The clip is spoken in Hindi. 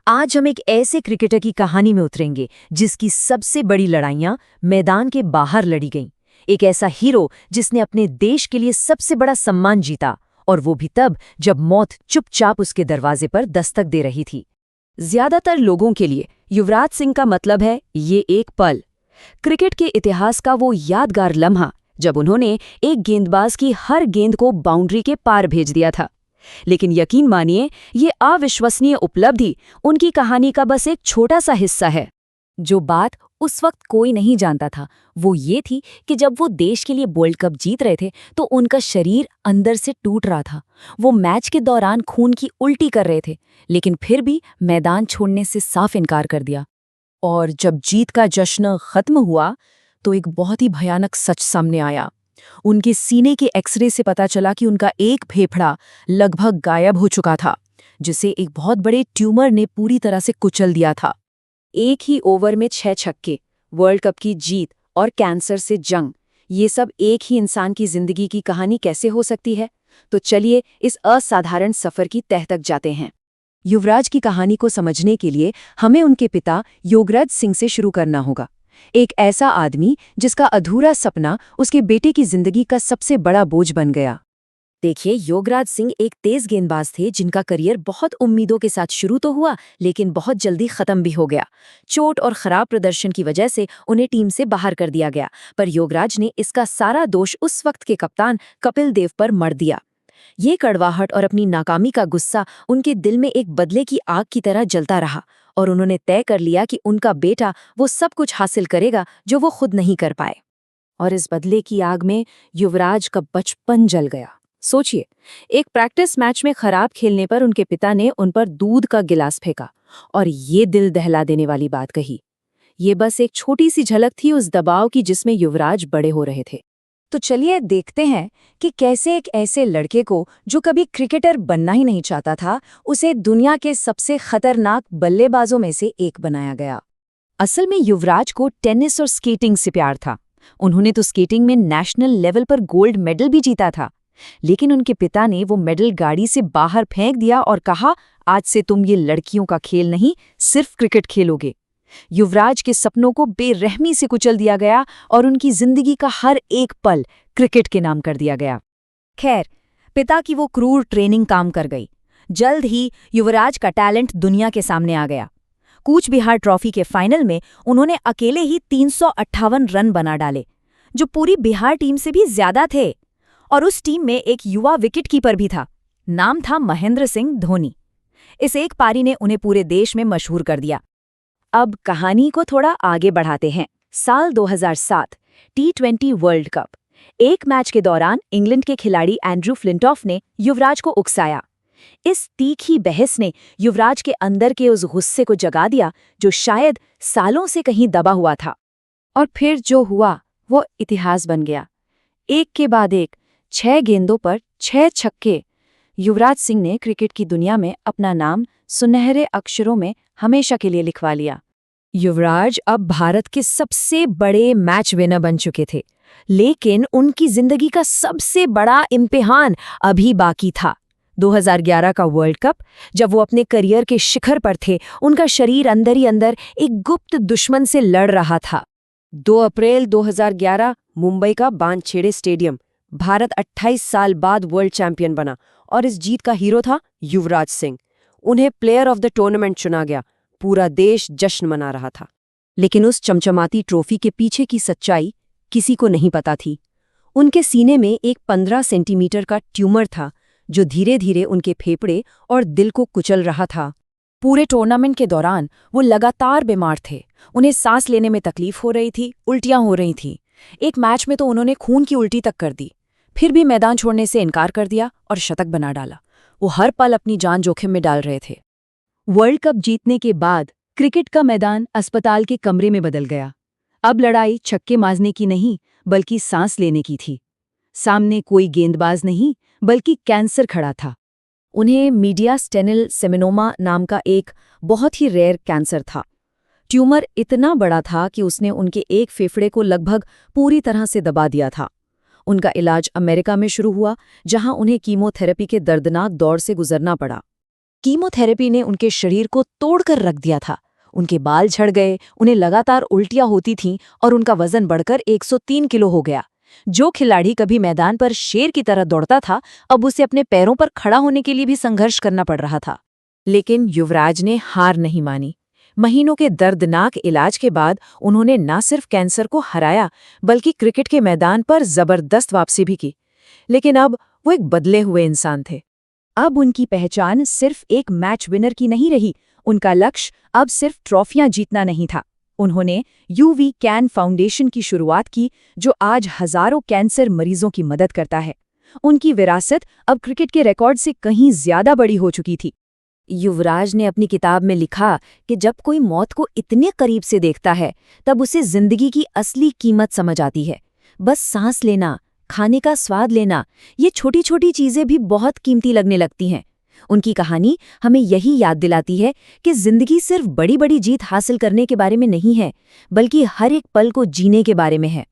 आज हम एक ऐसे क्रिकेटर की कहानी में उतरेंगे जिसकी सबसे बड़ी लड़ाइयां मैदान के बाहर लड़ी गईं। एक ऐसा हीरो जिसने अपने देश के लिए सबसे बड़ा सम्मान जीता, और वो भी तब जब मौत चुपचाप उसके दरवाजे पर दस्तक दे रही थी। ज्यादातर लोगों के लिए युवराज सिंह का मतलब है ये एक पल, क्रिकेट के इतिहास का वो यादगार लम्हा जब उन्होंने एक गेंदबाज की हर गेंद को बाउंड्री के पार भेज दिया था। लेकिन यकीन मानिए, ये अविश्वसनीय उपलब्धि उनकी कहानी का बस एक छोटा सा हिस्सा है। जो बात उस वक्त कोई नहीं जानता था वो ये थी कि जब वो देश के लिए वर्ल्ड कप जीत रहे थे तो उनका शरीर अंदर से टूट रहा था। वो मैच के दौरान खून की उल्टी कर रहे थे, लेकिन फिर भी मैदान छोड़ने से साफ इनकार कर दिया। और जब जीत का जश्न खत्म हुआ तो एक बहुत ही भयानक सच सामने आया। उनके सीने के एक्सरे से पता चला कि उनका एक फेफड़ा लगभग गायब हो चुका था, जिसे एक बहुत बड़े ट्यूमर ने पूरी तरह से कुचल दिया था। एक ही ओवर में 6 छक्के, वर्ल्ड कप की जीत और कैंसर से जंग, ये सब एक ही इंसान की जिंदगी की कहानी कैसे हो सकती है? तो चलिए इस असाधारण सफर की तह तक जाते हैं। युवराज की कहानी को समझने के लिए हमें उनके पिता योगराज सिंह से शुरू करना होगा। एक ऐसा आदमी जिसका अधूरा सपना उसके बेटे की जिंदगी का सबसे बड़ा बोझ बन गया। देखिए, योगराज सिंह एक तेज गेंदबाज थे जिनका करियर बहुत उम्मीदों के साथ शुरू तो हुआ, लेकिन बहुत जल्दी खत्म भी हो गया। चोट और खराब प्रदर्शन की वजह से उन्हें टीम से बाहर कर दिया गया, पर योगराज ने इसका सारा दोष उस वक्त के कप्तान कपिल देव पर मढ़ दिया। ये कड़वाहट और अपनी नाकामी का गुस्सा उनके दिल में एक बदले की आग की तरह जलता रहा, और उन्होंने तय कर लिया कि उनका बेटा वो सब कुछ हासिल करेगा जो वो खुद नहीं कर पाए। और इस बदले की आग में युवराज का बचपन जल गया। सोचिए, एक प्रैक्टिस मैच में खराब खेलने पर उनके पिता ने उन पर दूध का गिलास फेंका और ये दिल दहला देने वाली बात कही। ये बस एक छोटी सी झलक थी उस दबाव की जिसमें युवराज बड़े हो रहे थे। तो चलिए देखते हैं कि कैसे एक ऐसे लड़के को जो कभी क्रिकेटर बनना ही नहीं चाहता था, उसे दुनिया के सबसे खतरनाक बल्लेबाजों में से एक बनाया गया। असल में युवराज को टेनिस और स्केटिंग से प्यार था। उन्होंने तो स्केटिंग में नेशनल लेवल पर गोल्ड मेडल भी जीता था, लेकिन उनके पिता ने वो मेडल गाड़ी से बाहर फेंक दिया और कहा, आज से तुम ये लड़कियों का खेल नहीं, सिर्फ क्रिकेट खेलोगे। युवराज के सपनों को बेरहमी से कुचल दिया गया और उनकी जिंदगी का हर एक पल क्रिकेट के नाम कर दिया गया। खैर, पिता की वो क्रूर ट्रेनिंग काम कर गई। जल्द ही युवराज का टैलेंट दुनिया के सामने आ गया। कूच बिहार ट्रॉफी के फाइनल में उन्होंने अकेले ही 358 रन बना डाले, जो पूरी बिहार टीम से भी ज्यादा थे। और उस टीम में एक युवा विकेटकीपर भी था, नाम था महेंद्र सिंह धोनी। इस एक पारी ने उन्हें पूरे देश में मशहूर कर दिया। अब कहानी को थोड़ा आगे बढ़ाते हैं। साल 2007 T20 वर्ल्ड कप। एक मैच के दौरान इंग्लैंड के खिलाड़ी एंड्रू फ्लिंटॉफ ने युवराज को उकसाया। इस तीखी बहस ने युवराज के अंदर के उस गुस्से को जगा दिया जो शायद सालों से कहीं दबा हुआ था। और फिर जो हुआ वो इतिहास बन गया। एक के बाद एक 6 गेंदों पर 6 छक्के। युवराज सिंह ने क्रिकेट की दुनिया में अपना नाम सुनहरे अक्षरों में हमेशा के लिए लिखवा लिया। युवराज अब भारत के सबसे बड़े मैच विनर बन चुके थे, लेकिन उनकी जिंदगी का सबसे बड़ा इम्तिहान अभी बाकी था। 2011 का वर्ल्ड कप, जब वो अपने करियर के शिखर पर थे, उनका शरीर अंदर ही अंदर एक गुप्त दुश्मन से लड़ रहा था। 2 अप्रैल 2011 मुंबई का वानखेड़े स्टेडियम। भारत 28 साल बाद वर्ल्ड चैंपियन बना और इस जीत का हीरो था युवराज सिंह। उन्हें प्लेयर ऑफ द टूर्नामेंट चुना गया। पूरा देश जश्न मना रहा था। लेकिन उस चमचमाती ट्रॉफी के पीछे की सच्चाई किसी को नहीं पता थी। उनके सीने में एक 15 सेंटीमीटर का ट्यूमर था जो धीरे धीरे उनके फेफड़े और दिल को कुचल रहा था। पूरे टूर्नामेंट के दौरान वो लगातार बीमार थे। उन्हें सांस लेने में तकलीफ हो रही थी, उल्टियां हो रही थीं। एक मैच में तो उन्होंने खून की उल्टी तक कर दी, फिर भी मैदान छोड़ने से इनकार कर दिया और शतक बना डाला। वो हर पल अपनी जान जोखिम में डाल रहे थे। वर्ल्ड कप जीतने के बाद क्रिकेट का मैदान अस्पताल के कमरे में बदल गया। अब लड़ाई छक्के मारने की नहीं, बल्कि सांस लेने की थी। सामने कोई गेंदबाज नहीं, बल्कि कैंसर खड़ा था। उन्हें मीडियास्टेनिल सेमिनोमा नाम का एक बहुत ही रेयर कैंसर था। ट्यूमर इतना बड़ा था कि उसने उनके एक फेफड़े को लगभग पूरी तरह से दबा दिया था। उनका इलाज अमेरिका में शुरू हुआ, जहां उन्हें कीमोथेरेपी के दर्दनाक दौर से गुजरना पड़ा। कीमोथेरेपी ने उनके शरीर को तोड़कर रख दिया था। उनके बाल झड़ गए, उन्हें लगातार उल्टियां होती थीं और उनका वजन बढ़कर 103 किलो हो गया। जो खिलाड़ी कभी मैदान पर शेर की तरह दौड़ता था, अब उसे अपने पैरों पर खड़ा होने के लिए भी संघर्ष करना पड़ रहा था। लेकिन युवराज ने हार नहीं मानी। महीनों के दर्दनाक इलाज के बाद उन्होंने न सिर्फ कैंसर को हराया, बल्कि क्रिकेट के मैदान पर जबरदस्त वापसी भी की। लेकिन अब वो एक बदले हुए इंसान थे। अब उनकी पहचान सिर्फ एक मैच विनर की नहीं रही। उनका लक्ष्य अब सिर्फ ट्रॉफियां जीतना नहीं था। उन्होंने यूवी कैन फाउंडेशन की शुरुआत की, जो आज हजारों कैंसर मरीजों की मदद करता है। उनकी विरासत अब क्रिकेट के रिकॉर्ड से कहीं ज्यादा बड़ी हो चुकी थी। युवराज ने अपनी किताब में लिखा कि जब कोई मौत को इतने करीब से देखता है, तब उसे जिंदगी की असली कीमत समझ आती है। बस सांस लेना, खाने का स्वाद लेना, ये छोटी छोटी चीजें भी बहुत कीमती लगने लगती हैं। उनकी कहानी हमें यही याद दिलाती है कि जिंदगी सिर्फ बड़ी बड़ी जीत हासिल करने के बारे में नहीं है, बल्कि हर एक पल को जीने के बारे में है।